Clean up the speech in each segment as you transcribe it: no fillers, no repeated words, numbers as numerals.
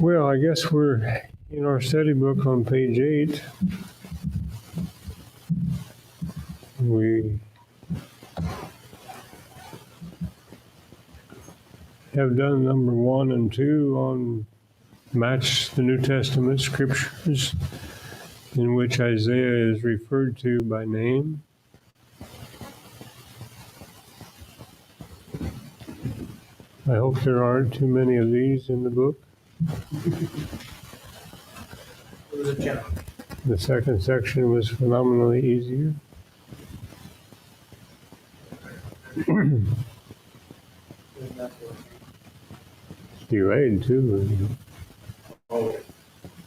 Well, I guess we're in our study book on page 8. We have done number 1 and 2 on match the New Testament scriptures in which Isaiah is referred to by name. I hope there aren't too many of these in the book. It was a challenge. The second section was phenomenally easier. Delayed too. Oh,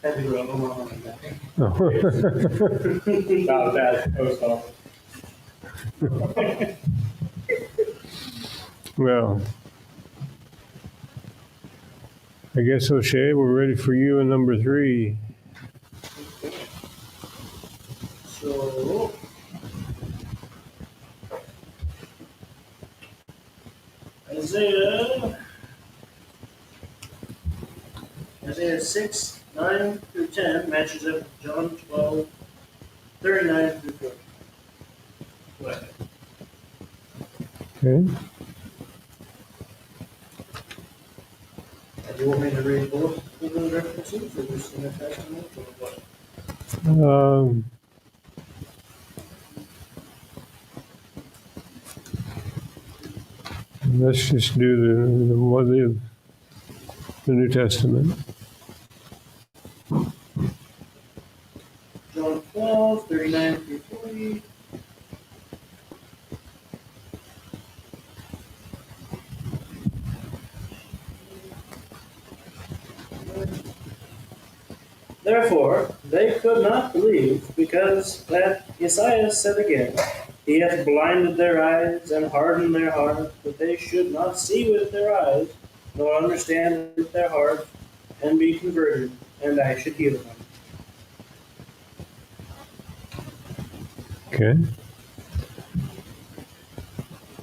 had to go a little on that. Oh. About that post office. Well, I guess O'Shea, we're ready for you in number 3. So, Isaiah 6, 9 through 10 matches up with John 12, 39 through 40. Go ahead. Okay. Do you want me to read both of those references, or just in the Testament, or what? Let's just do the New Testament. John 12, 39 through 40. Therefore, they could not believe, because that Isaiah said again, He hath blinded their eyes and hardened their heart, that they should not see with their eyes, nor understand with their heart, and be converted, and I should heal them. Okay.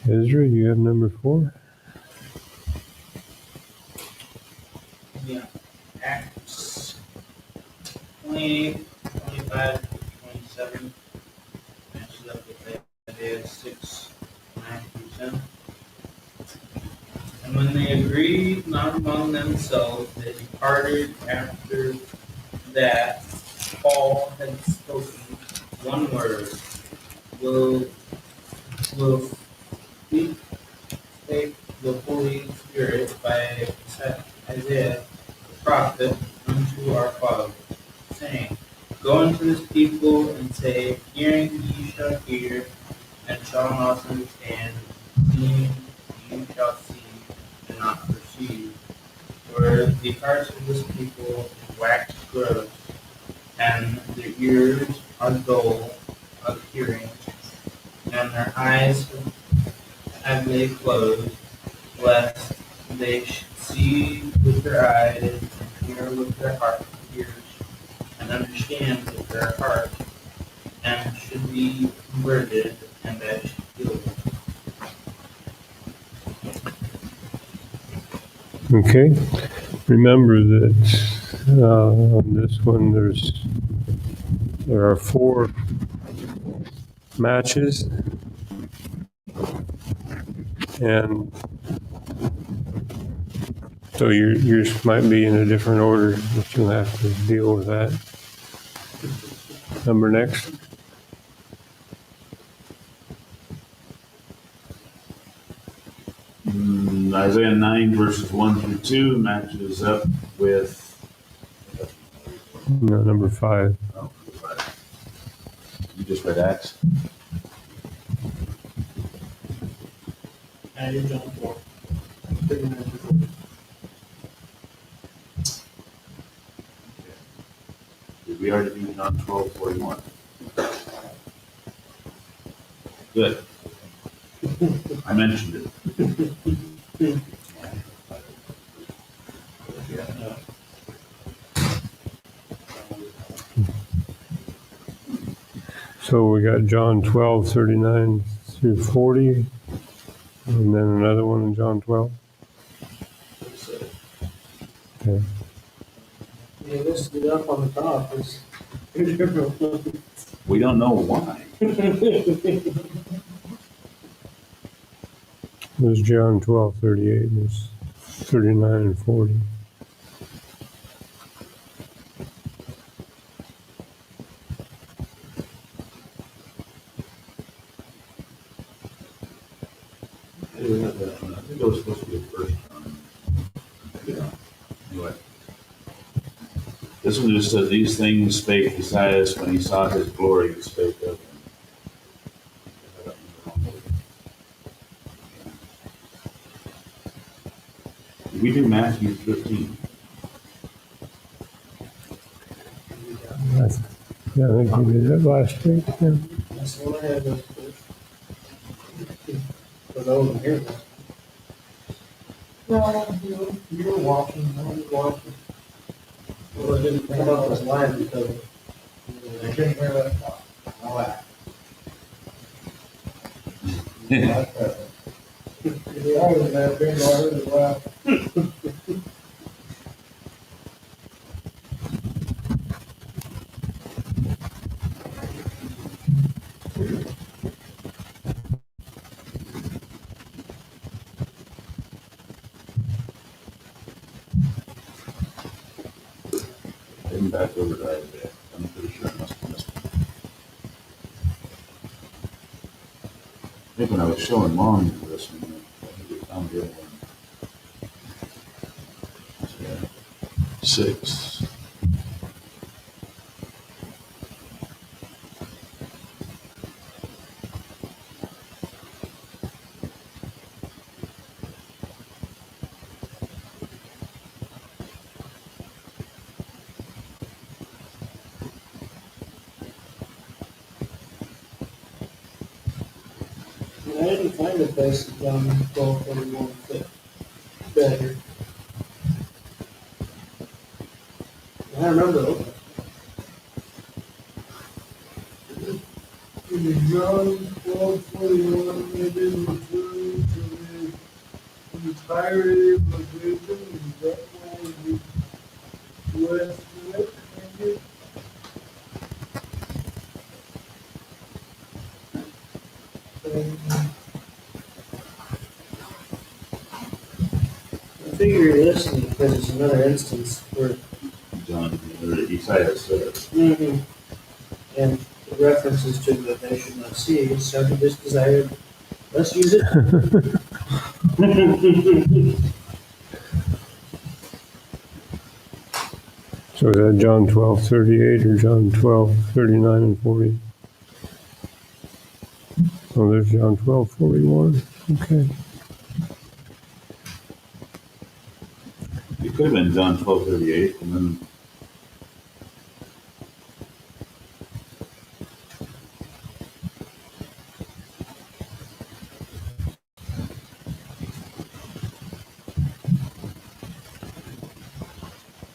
Ezra, you have number 4? Yeah. Acts 20, 25, 27 matches up with Isaiah 6, 9 through 10. And when they agreed not among themselves, they departed after that Paul had spoken one word, will speak the Holy Spirit by Isaiah the prophet unto our fathers, saying, Go unto this people and say, Hearing ye shall hear, and shall not understand, seeing ye shall see, and not perceive. For the hearts of this people wax gross, and their ears are dull of hearing, and their eyes have they closed, lest they should see with their eyes, and hear with their ears, and understand with their heart, and should be converted, and I should heal them. Okay. Remember that on this one there are 4 matches, and so yours might be in a different order, but you'll have to deal with that. Number next. Isaiah 9 verses 1 through 2 matches up with No, number 5. you just read Acts. And in John 4, 39 through 40. Did we already do John 12:41? Good. I mentioned it. So we got John 12, 39 through 40, and then another one in John 12. Okay. You listed it up on the top as two different ones. We don't know why. It was John 12:38, it was 39 and 40. I didn't have that one. I think it was supposed to be the first one. Yeah. Anyway. This one just says, these things spake Esaias when he saw his glory, he spake of him. Did we do Matthew 15? Yeah, I think we did that last week. Yeah. That's the one I had those first. For those in here. No, you were watching, I was watching. Well, it didn't come up as line because I couldn't hear that talk. All that. Like that. Yeah, I was in that big water as well. Heading back over to Isaiah. I'm pretty sure I must have missed one. I think when I was showing Long for this one, I think we found the other one. Yeah. 6. I didn't find a place that John 12:41 fit better. I remember looking. In John 12:41, it is referring to the entirety of the vision, is that why the Westphal ended? I figure you're listening because it's another instance where John, or Esaias says. and the references to that they should not see, so he just desired, let's use it. So is that John 12:38 or John 12:39 and 40? Oh, there's John 12:41. Okay. It could have been John 12:38, and then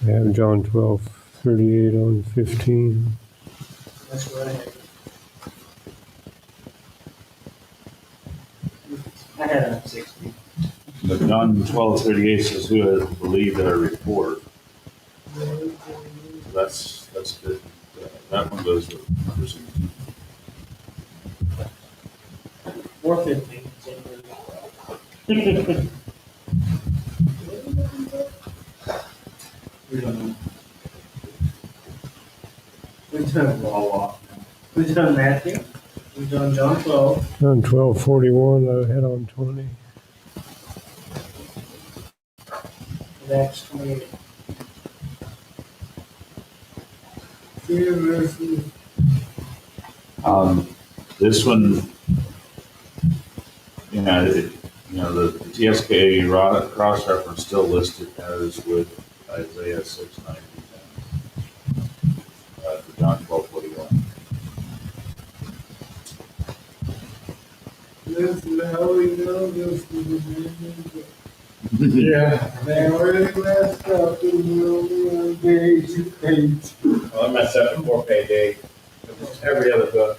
I have John 12:38 on 15. That's what I had. I had a 60. but John 12:38 says, who has believed our report? That's good. That one goes with number 16. 450. We don't know. We've done All We've done Matthew. We've done John 12. John 12:41, I had on 20. And Acts 28. This one, the TSK cross reference still listed as with Isaiah 6:9 through 10 for John 12:41. This is how we know this is the Yeah. They already messed up in the only on page 8. Well, I messed up before payday. It was every other book.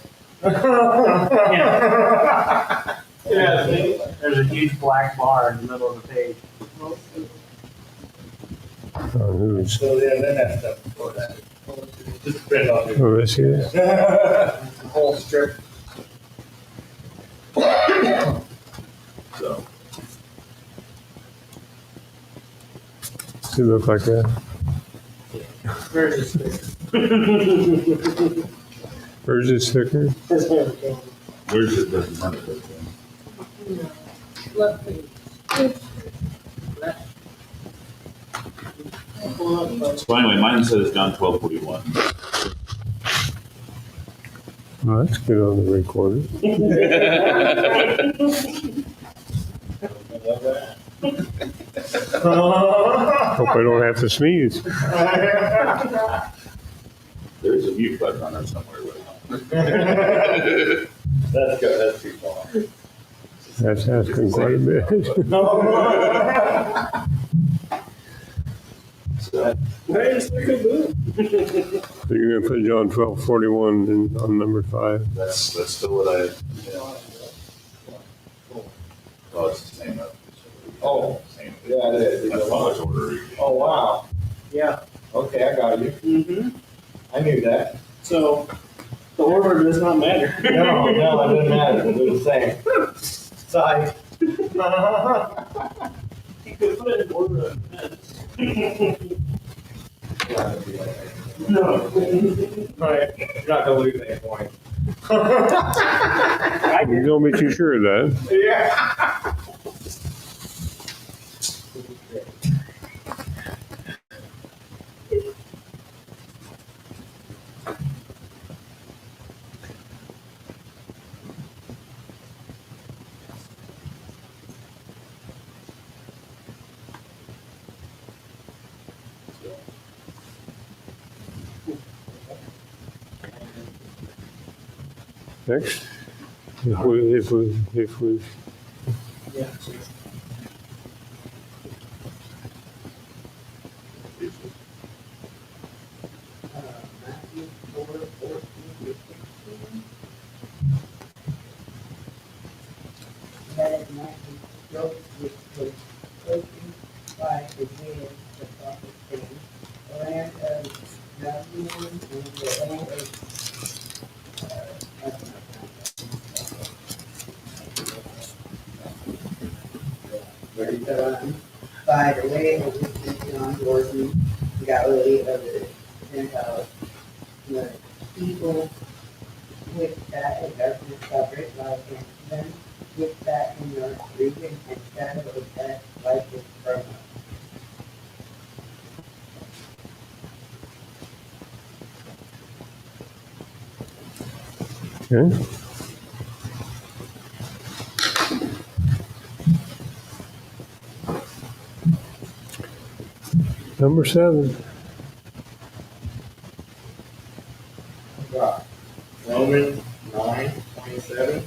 Yeah, there's a huge black bar in the middle of the page. who's, So yeah, then that stuff before that. Just print off your. oh, this is, Whole strip. So, does it look like that? Very good. Where's it thicker? where's it, doesn't run it, okay? So anyway, mine says John 12:41. Oh, that's good on the recorder. Hope I don't have to sneeze. There's a mute button on there somewhere. Right? That's good, that's too far. That's asking quite a bit. So, Where's the caboose? So you're gonna put John 12:41 on number 5. that's still what I, oh, it's the same. Oh, Same. yeah, it is. That's how much order. Oh, wow. Yeah. Okay, I got you. Mm-hmm. I knew that. So the order does not matter. No, it doesn't matter. They're the same. Sorry. You could put it in order of events. No. Right, you're not gonna lose any points. Don't be too sure of that. Yeah. Next, if we, Yeah. That is Matthew 12, which was spoken by Isaiah the prophet, saying, the land of Babylon and the land by the way of which is beyond Jordan, Galilee of the Gentiles, the people which sat in darkness shall break light, and them which sat in the region and shadow of death, light is from us. okay. Number 7. Got Romans 9:27.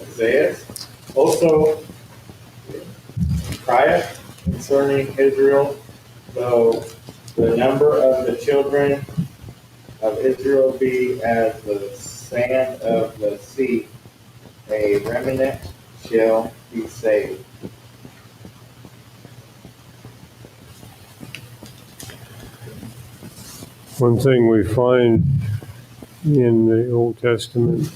Isaiah also crieth concerning Israel, though the number of the children of Israel be as the sand of the sea, a remnant shall be saved. One thing we find in the Old Testament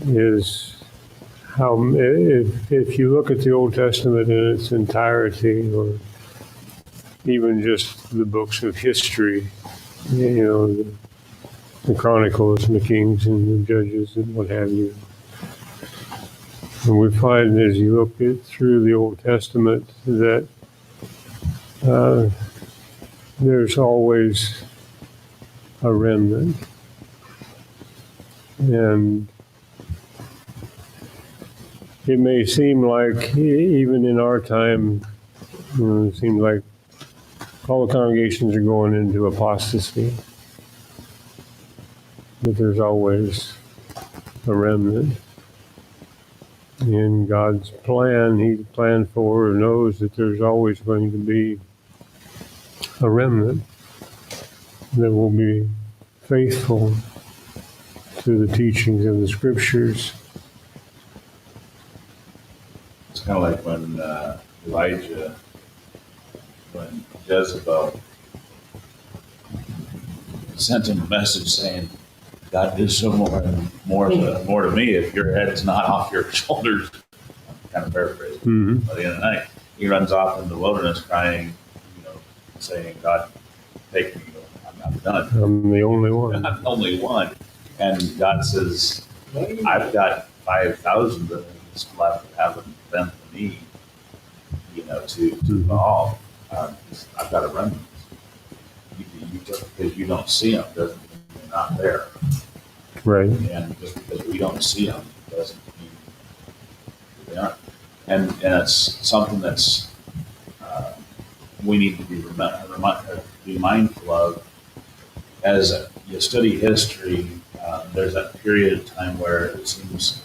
is how, if you look at the Old Testament in its entirety, or even just the books of history, the Chronicles and the Kings and the Judges and what have you, and we find as you look through the Old Testament that there's always a remnant. And it may seem like, even in our time, it seems like all the congregations are going into apostasy. But there's always a remnant. In God's plan, He planned for or knows that there's always going to be a remnant that will be faithful to the teachings of the scriptures. It's kind of like when Elijah, when Jezebel sent him a message saying, God did so more to me if your head is not off your shoulders. I'm kind of paraphrasing. Mm-hmm. By the end of the night, he runs off in the wilderness crying, saying, God, take me. I'm not done. I'm the only one. I'm the only one. And God says, I've got 5,000 that is left that haven't bent the knee, to Baal. I've got to run them. Just because you don't see them doesn't mean they're not there. Right. And just because we don't see them doesn't mean they aren't. And it's something that's we need to be mindful of. As you study history, there's that period of time where it seems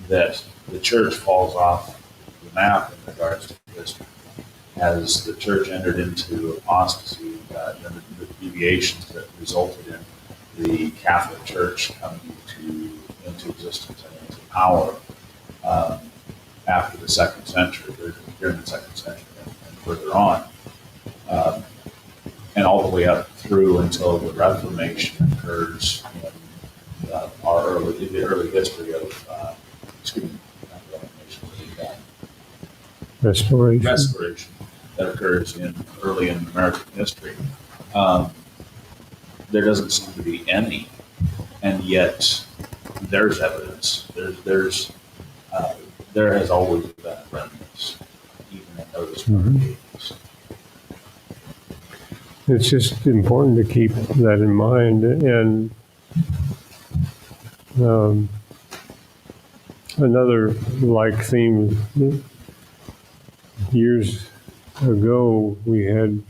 that the church falls off the map in regards to history. As the church entered into apostasy, the deviations that resulted in the Catholic Church coming into existence and into power after the second century, during the second century and further on, and all the way up through until the Reformation occurs in the early history of, not Reformation, Restoration that occurs early in American history. There doesn't seem to be any, and yet there's evidence. There has always been remnants, even in those days. It's just important to keep that in mind. And another like theme, years ago, we had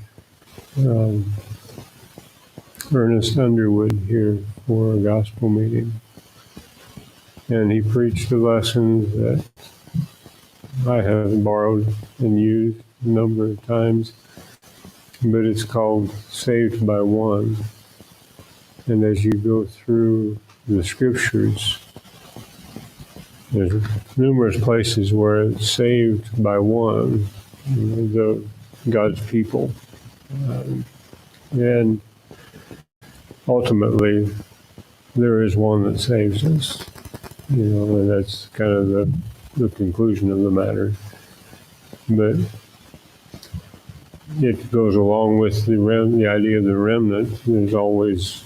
Ernest Underwood here for a gospel meeting. And he preached a lesson that I have borrowed and used a number of times, but it's called Saved by One. And as you go through the scriptures, there's numerous places where it's saved by one, God's people. And ultimately, there is one that saves us, and that's kind of the conclusion of the matter. But it goes along with the idea of the remnant. There's always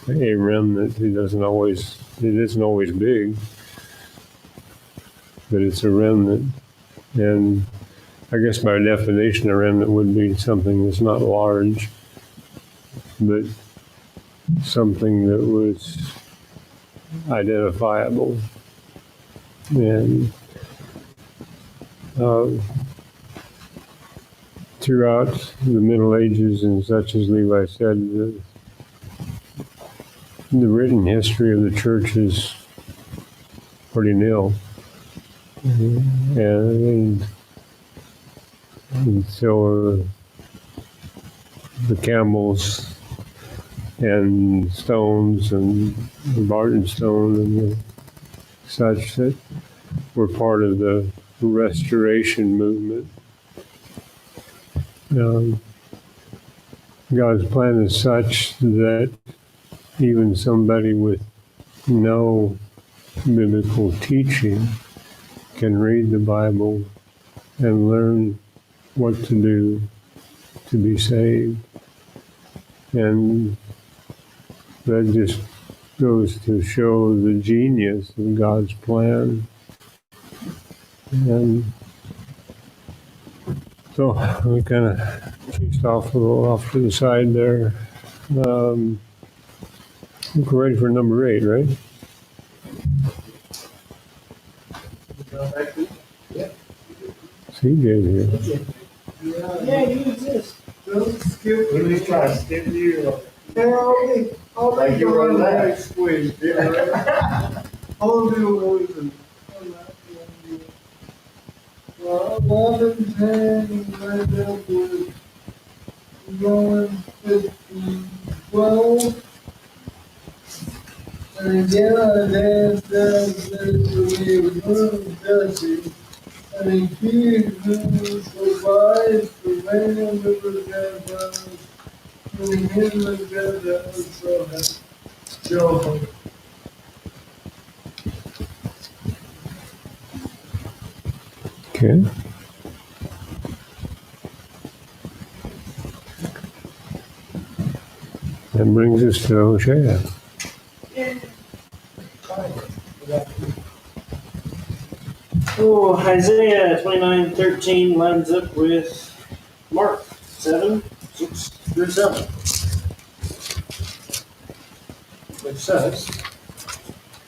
a remnant. It isn't always big, but it's a remnant. And I guess by definition, a remnant would be something that's not large, but something that was identifiable. And throughout the Middle Ages, and such as Levi said, the written history of the church is pretty nil. And until the Campbells and Stones and the Barton Stone and the such that were part of the Restoration movement. God's plan is such that even somebody with no biblical teaching can read the Bible and learn what to do to be saved. And that just goes to show the genius of God's plan. And so we kind of chased off a little off to the side there. We're ready for number 8, right? CJ's here. Yeah, you exist. Don't skip Let me me. try to skip you. I'll Like be you were going last. next week. Yeah, right? I'll do those and well, 11, 10, right up with 9, 15, 12, again, Isaiah says that we remove Jesse, and he keeps who provides for many of the Gentiles, whom him the Gentiles shall have. Jehovah. Okay. That brings us to Hosea. Oh, Isaiah 29:13 lines up with Mark 7:6-7, which says,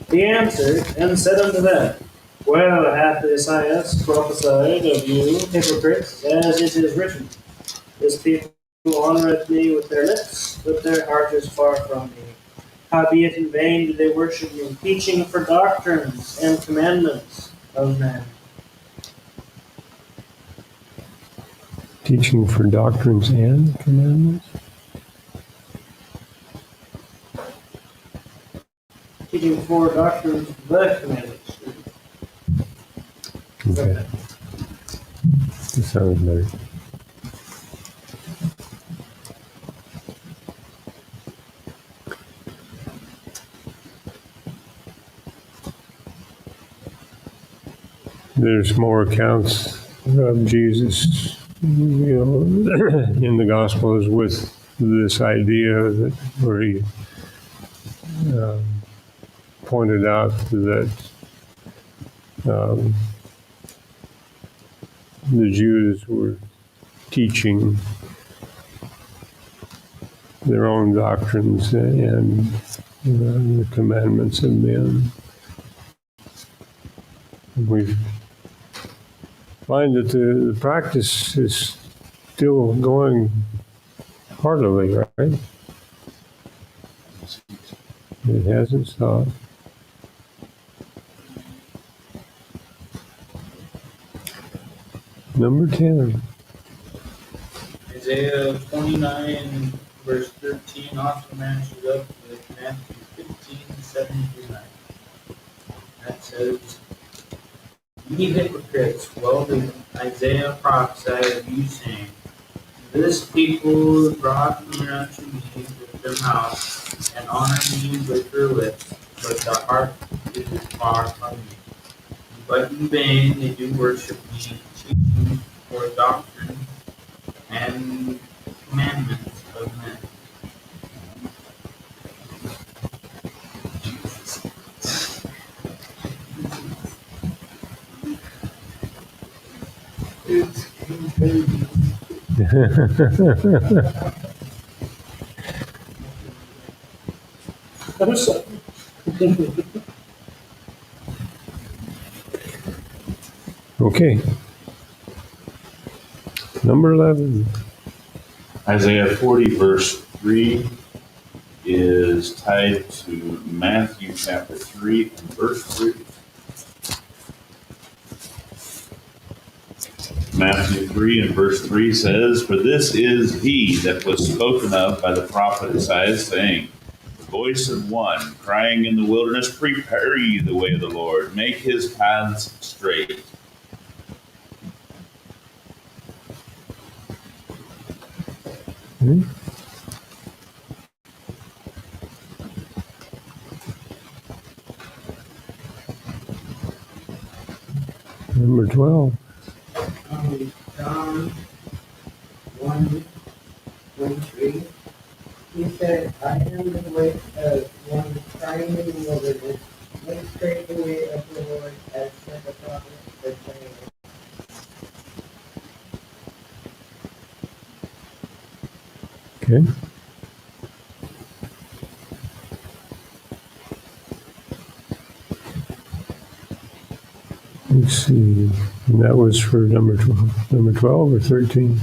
He answered and said unto them, Well hath Esaias prophesied of you, hypocrites, as it is written, This people honoreth me with their lips, but their heart is far from me. Howbeit in vain do they worship me, teaching for doctrines and commandments of men. Teaching for doctrines and commandments? Teaching for doctrines of the commandments. Okay. That sounds better. There's more accounts of Jesus, in the Gospels with this idea that where he pointed out that the Jews were teaching their own doctrines and the commandments of men. We find that the practice is still going heartily, right? It hasn't stopped. Number 10. Isaiah 29, verse 13 also matches up with Matthew 15:7-9. That says, Ye hypocrites, well did Isaiah prophesy of you, saying, This people draweth near unto me with their mouth, and honor me with their lips, but their heart is far from me. But in vain they do worship me, teaching for doctrine and commandments of men. It's contagious. Okay. Number 11. Isaiah 40, verse 3 is tied to Matthew chapter 3 and verse 3. Matthew 3 and verse 3 says, For this is he that was spoken of by the prophet Isaiah, saying, The voice of one crying in the wilderness, Prepare ye the way of the Lord, make his paths straight. Hmm? Number 12. John 1:23. He said, I am the voice of one crying in the wilderness, make straight the way of the Lord, as said the prophet Isaiah. Okay. Let's see. And that was for number 12. Number 12 or 13?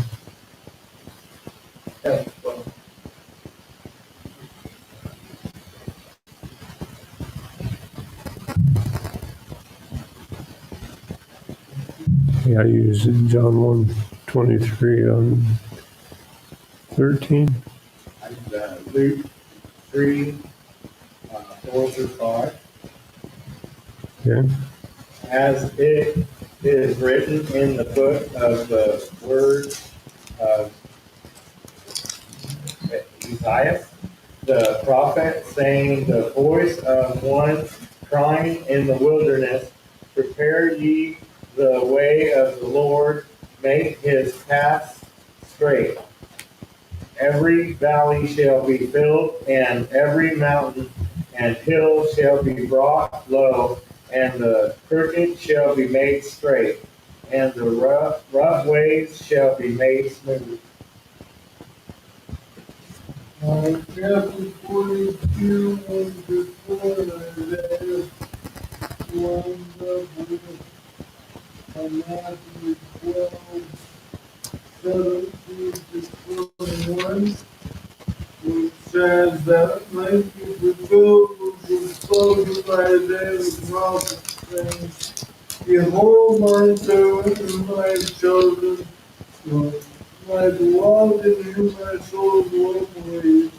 Yeah, I used John 1:23 on 13. Luke 3, 4 through 5. Okay. As it is written in the book of the words of Isaiah, the prophet, saying, the voice of one crying in the wilderness, prepare ye the way of the Lord, make his paths straight. Every valley shall be filled, and every mountain and hill shall be brought low, and the crooked shall be made straight, and the rough ways shall be made smooth. Chapter 42, 1 to 4, Isaiah winds up with Matthew 12, 17 to 21, which says that might be fulfilled which was spoken by Isaiah the prophet, saying, behold my servant whom I have chosen, my beloved in whom my soul is well pleased.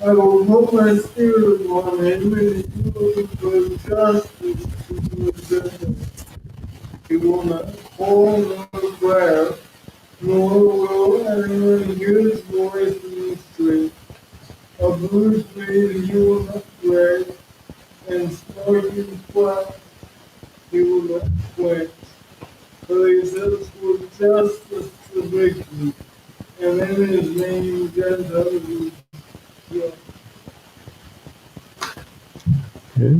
I will put my spirit upon him, and he will do justice to the sinner. He will not fall nor crash, nor will anyone hear his voice in the street. A bruised reed he will not break, and smoking flax he will not quench. For he says with justice to victory, and in his name Gentiles will judge. Okay.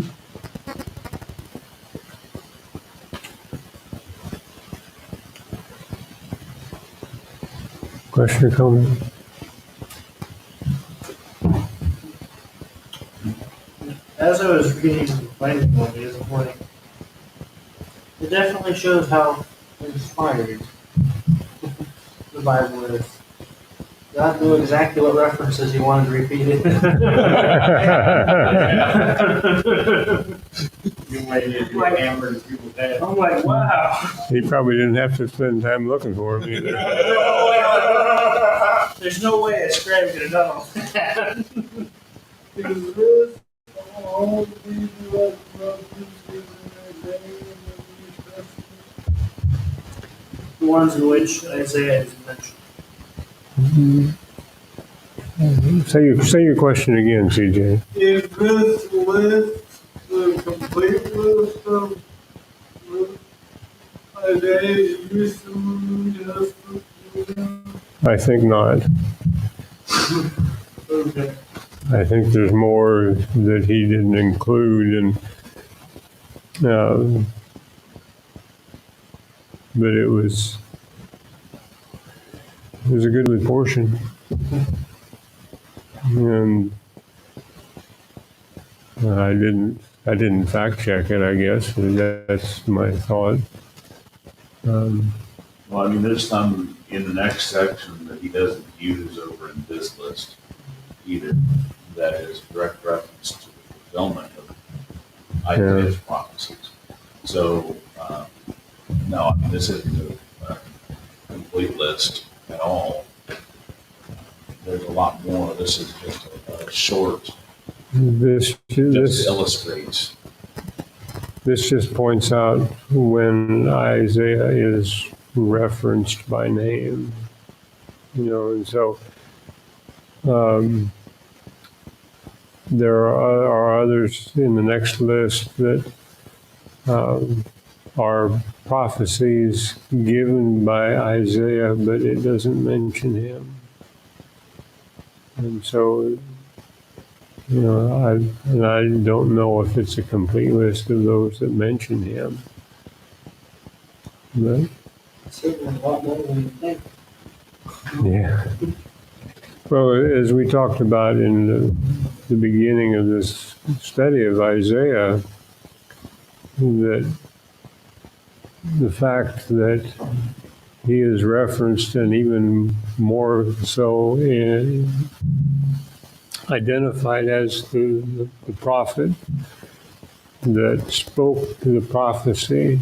Question or comment? As I was reading the Bible this morning, it definitely shows how inspired the Bible is. God knew exactly what references he wanted repeated. You might need to Like- get hammered in people's heads. I'm like, wow. He probably didn't have to spend time looking for him either. There's no way a scribe could have done all that. Is this all these like references in Isaiah and the New Testament? The ones in which Isaiah is mentioned. Say your question again, CJ. Is this list the complete list of Isaiah's use of New Testament? I think not. Okay. I think there's more that he didn't include, and but it was a goodly portion, and I didn't fact check it. I guess that's my thought. Well, I mean, there's some in the next section that he doesn't use over in this list either. That is direct reference to the fulfillment of Isaiah's prophecies. So, no, I mean, this isn't a complete list at all. There's a lot more. This is just a short, This just illustrates. This just points out when Isaiah is referenced by name, and so there are others in the next list that are prophecies given by Isaiah, but it doesn't mention him. And so, I don't know if it's a complete list of those that mention him. But, Certainly a lot more than you think. yeah. Well, as we talked about in the beginning of this study of Isaiah, that the fact that he is referenced and even more so identified as the prophet that spoke to the prophecy,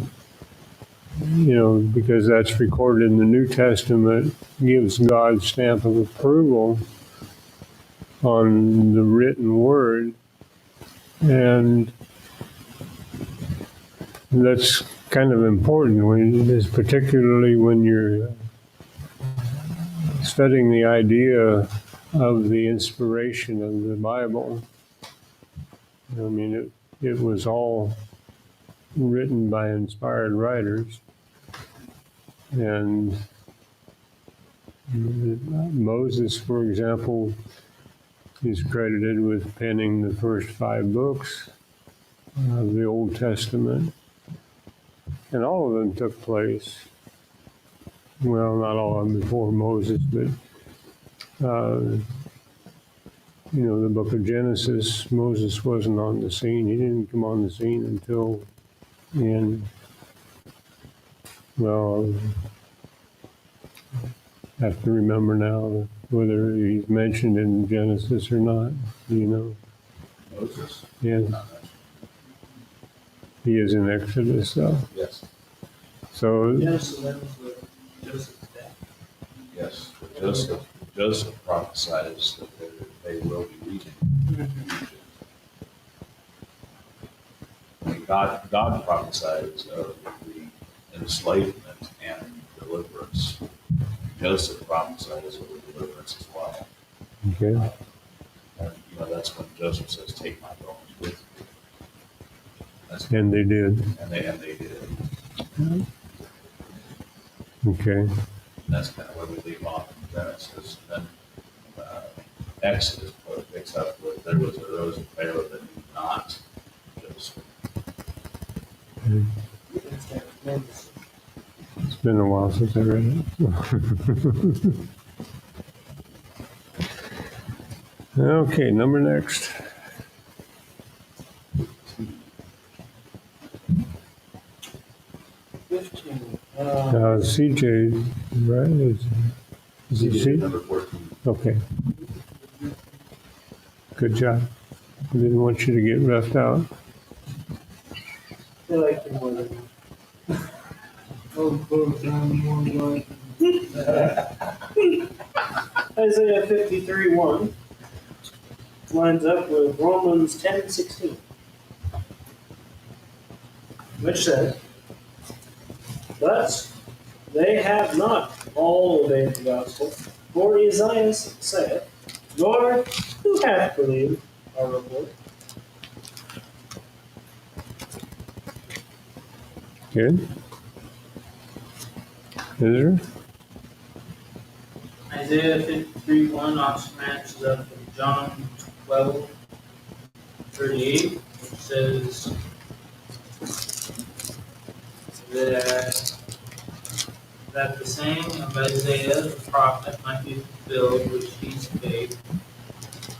because that's recorded in the New Testament, gives God's stamp of approval on the written word. And that's kind of important particularly when you're studying the idea of the inspiration of the Bible. I mean, it was all written by inspired writers. And Moses, for example, is credited with penning the first 5 books of the Old Testament. And all of them took place, well, not all of them before Moses, but, the book of Genesis, Moses wasn't on the scene. He didn't come on the scene until well, I have to remember now whether he's mentioned in Genesis or not. Do you know? Moses? Yes. He is in Exodus, though. Yes. So, Yes, that was Joseph's death. Yes. Joseph prophesies that they will be leaving Egypt. And God prophesies of the enslavement and deliverance. Joseph prophesies of the deliverance as well. okay. And, that's when Joseph says, "Take my bones with you." And they did. And they did. Okay. And that's kind of where we leave off in Genesis. Then Exodus picks up with, there was a rose of Pharaoh that knew not Joseph. It's been a while since I read it. Okay, number next. 15. CJ, right? Is it C? Number 14. Okay. Good job. I didn't want you to get left out. I like you more than me. I'll put down one line. Isaiah 53:1 lines up with Romans 10:16, which says, "But they have not all obeyed the gospel. For Isaiah saith, Lord, who hath believed our report?" Good. Is there? Isaiah 53:1 also matches up with John 12:38, which says that the saying of Isaiah the prophet might be fulfilled, which he spake,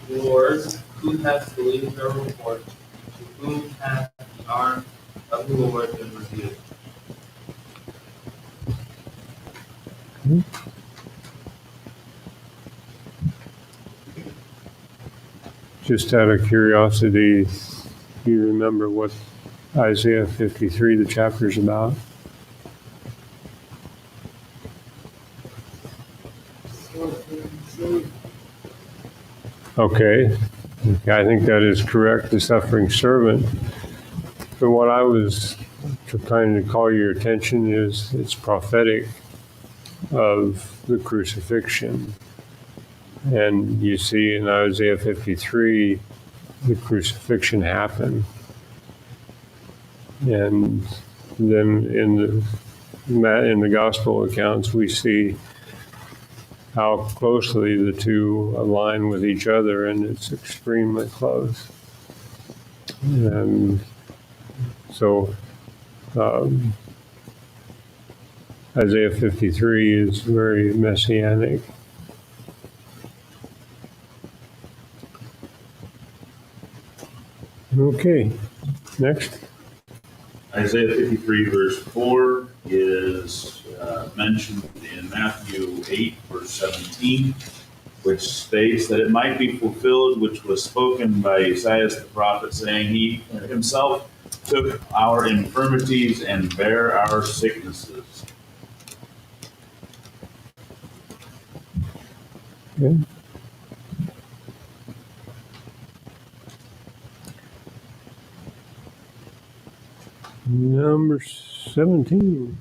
Lord, who hath believed our report? To whom hath the arm of the Lord been revealed? Just out of curiosity, do you remember what Isaiah 53, the chapter's about? Okay. I think that is correct, the suffering servant. But what I was trying to call your attention is it's prophetic of the crucifixion. And you see in Isaiah 53, the crucifixion happened. And then in the gospel accounts, we see how closely the two align with each other, and it's extremely close. And so Isaiah 53 is very messianic. Okay, next. Isaiah 53 verse 4 is mentioned in Matthew 8 verse 17, which states that it might be fulfilled, which was spoken by Isaiah the prophet, saying, "He himself took our infirmities and bare our sicknesses." Okay. Number 17.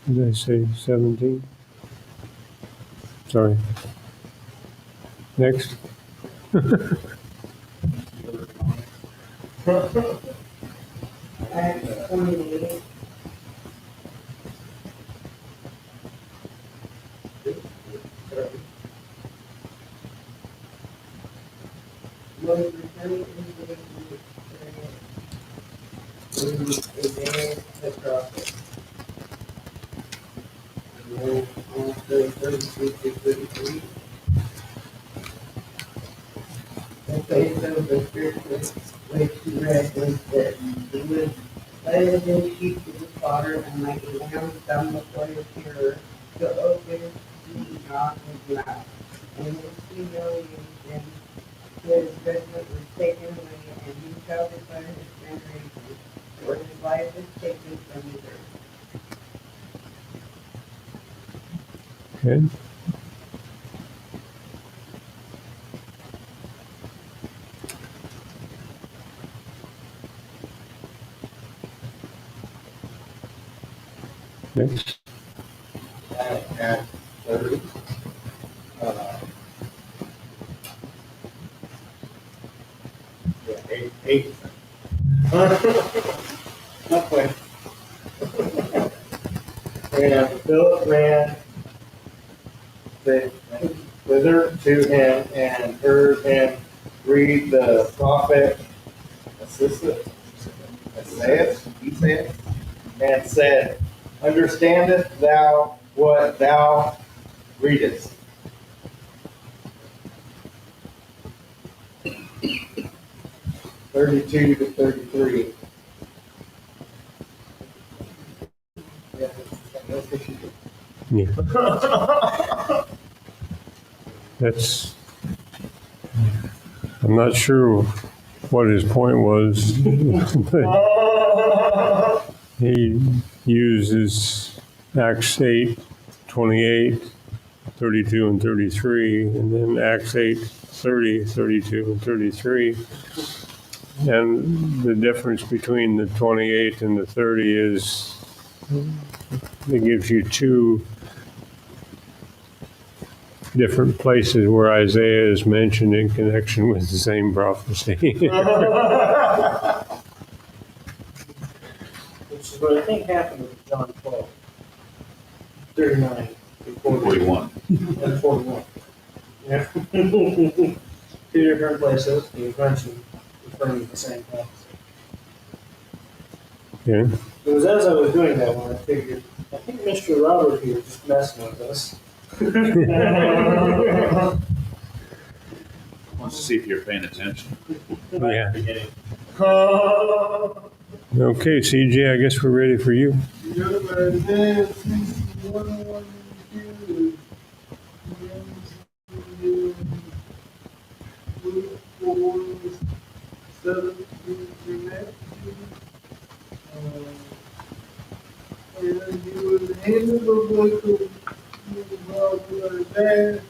Did I say 17? Sorry. Next. Acts 28. Was returning into the Isaiah the prophet. And then on 32 to 33. The face of the scripture which he read was that he would lay his sheep to the slaughter and like a lamb dumb before his hearer to open not his mouth. And his humiliation, his judgment was taken away, and he shall declare his generation, for his life is taken from the earth. Okay. Next. At 30. Yeah, 8. Not quite. And Philip ran thither to him and heard him read the prophet Isaiah, and said, Understandest thou what thou readest? (32 to 33). Yeah, that's what she did. Yeah. That's. I'm not sure what his point was, but he uses Acts 8, 28, 32, and 33, and then Acts 8, 30, 32, and 33. And the difference between the 28 and the 30 is it gives you two different places where Isaiah is mentioned in connection with the same prophecy. Which is what I think happened with John 12, 39, and 41. and 41. Yeah. Two different places, he was mentioned, referring to the same prophecy. Okay. It was as I was doing that one, I figured, I think Mr. Robert here is just messing with us. Wants to see if you're paying attention. Yeah. Beginning. Okay, CJ, I guess we're ready for you. Isaiah 61, 1 and 2. Luke 4, 17 through 19. And he was handed the book of the prophet Isaiah,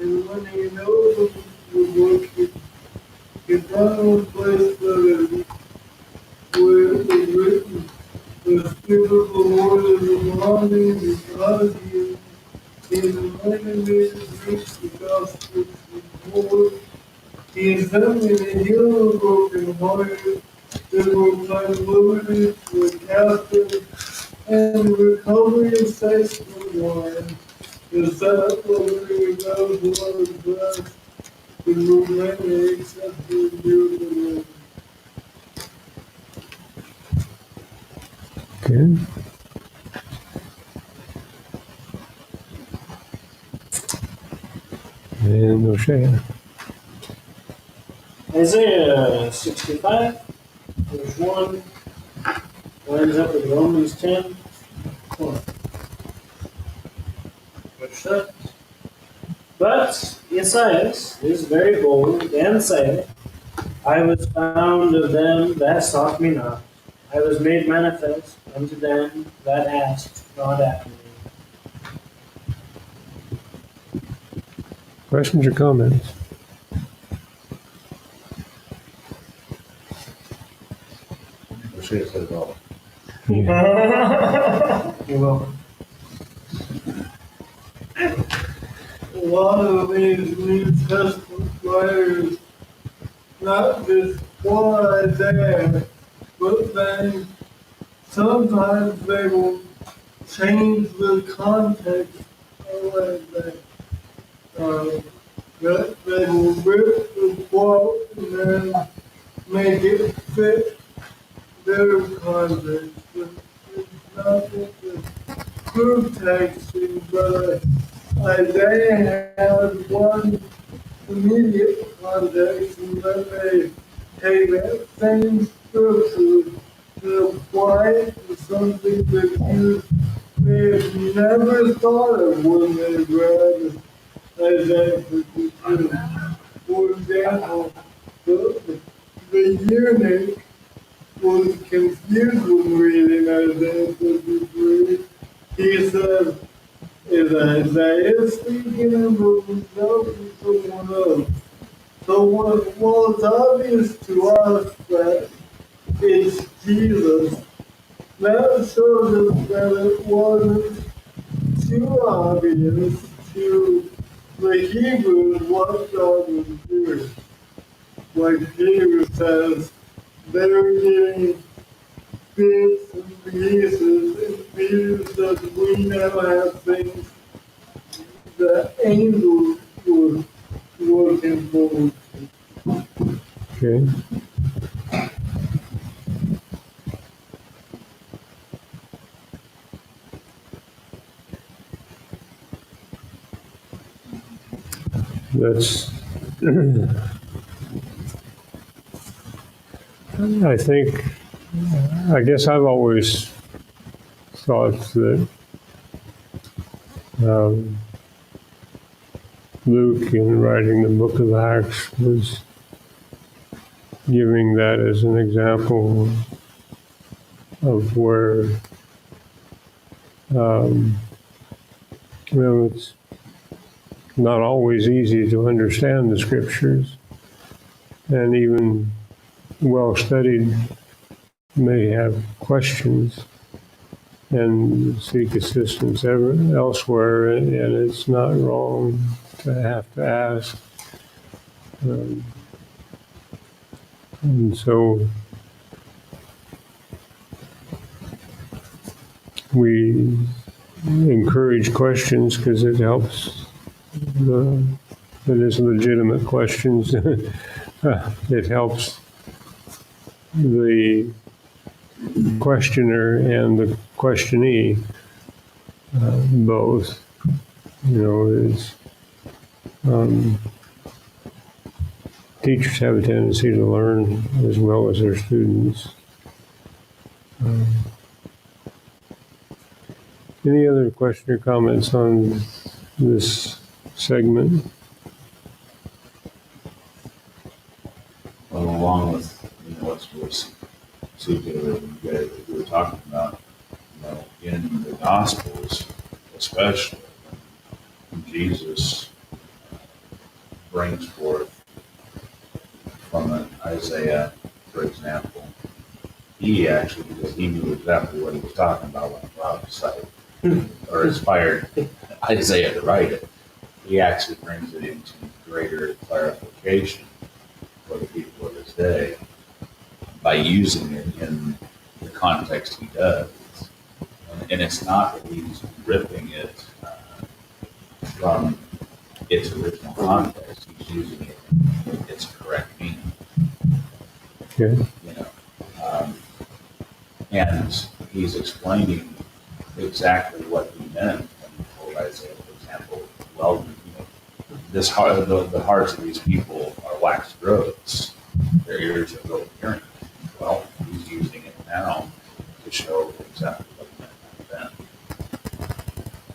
and when he opened the book, he found one place where it was written, The Spirit of the Lord is upon me, because he has anointed me to preach the gospel to the poor. He has sent me to heal the brokenhearted, to proclaim liberty to the captives, and recovery of sight to the blind, to set up liberty to those who are oppressed, to proclaim the acceptable year of the Lord. Okay. And O'Shea. Isaiah 65, verse 1, lines up with Romans 10, 1. Which says, But Esaias is very bold, and saith, I was found of them that sought me not. I was made manifest unto them that asked not after me. Questions or comments? I should have said it all. You're welcome. A lot of these New Testament writers, not just one Isaiah, but then sometimes they will change the context of Isaiah. That they will rip the quote and then make it fit their context. It's not just the true texting, but Isaiah has one immediate context, and then they take that same scripture and apply it to something that you may have never thought of when they read Isaiah 52. For example, the eunuch was confused when reading Isaiah 53. He said, is Isaiah speaking of himself or someone else? So while it's obvious to us that it's Jesus, that shows us that it wasn't too obvious to the Hebrews what God was doing. Like Peter says, they're getting bits and pieces, and Peter says we now have things that angels were looking forward to. Okay. That's, I guess I've always thought that Luke, in writing the book of Acts, was giving that as an example of where, it's not always easy to understand the scriptures, and even well-studied may have questions and seek assistance elsewhere, and it's not wrong to have to ask. And so we encourage questions because it helps. It is legitimate questions. It helps the questioner and the questionee both. Teachers have a tendency to learn as well as their students. Any other question or comments on this segment? Well, along with, what was we were talking about, in the Gospels, especially when Jesus brings forth from an Isaiah, for example, he actually, because he knew exactly what he was talking about when he prophesied or inspired Isaiah to write it, he actually brings it into greater clarification for the people of his day by using it in the context he does. And it's not that he's ripping it from its original context. He's using it in its correct meaning. Okay. And he's explaining exactly what he meant when he told Isaiah, for example, well, the hearts of these people are waxed gross, their ears are dull of hearing. Well, he's using it now to show exactly what he meant back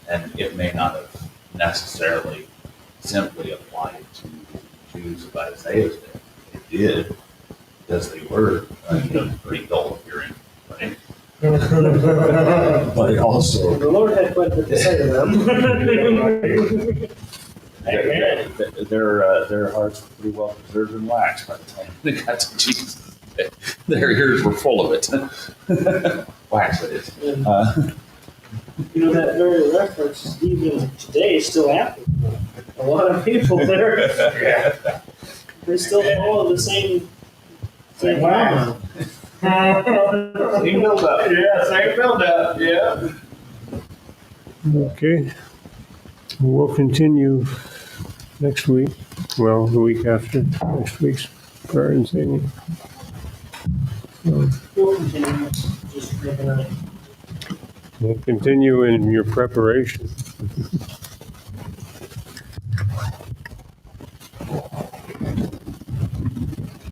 then. And it may not have necessarily simply applied to the Jews of Isaiah's day. It did, because they were pretty dull of hearing, right? But it also, The Lord had quite a bit to say to them. Their hearts were pretty well preserved and waxed by the time they got to Jesus. Their ears were full of it. Wax, that is. And, that very reference, even today, is still applicable. A lot of people there, they still follow the same phenomenon. Same build up. Yeah, same build up, yeah. Okay. We'll continue next week. Well, the week after next week's prayer and singing. So, We'll continue, just making a we'll continue in your preparation.